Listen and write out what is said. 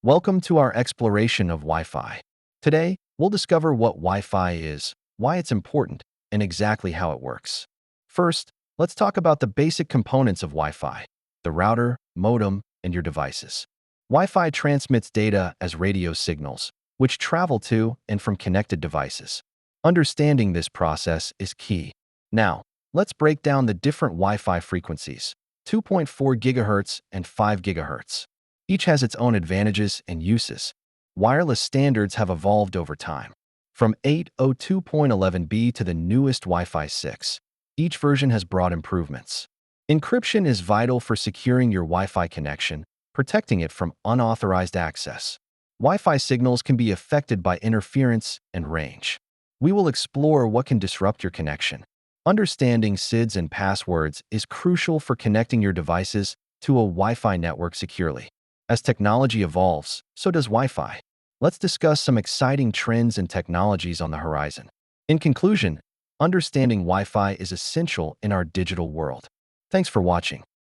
Welcome to our exploration of Wi-Fi. Today, we'll discover what Wi-Fi is, why it's important, and exactly how it works. First, let's talk about the basic components of Wi-Fi: the router, modem, and your devices. Wi-Fi transmits data as radio signals, which travel to and from connected devices. Understanding this process is key. Now, let's break down the different Wi-Fi frequencies: 2.4 GHz and 5 GHz. Each has its own advantages and uses. Wireless standards have evolved over time, from 802.11b to the newest Wi-Fi 6. Each version has brought improvements. Encryption is vital for securing your Wi-Fi connection, protecting it from unauthorized access. Wi-Fi signals can be affected by interference and range. We will explore what can disrupt your connection. Understanding SIDs and passwords is crucial for connecting your devices to a Wi-Fi network securely. As technology evolves, so does Wi-Fi. Let's discuss some exciting trends and technologies on the horizon. In conclusion, understanding Wi-Fi is essential in our digital world. Thanks for watching.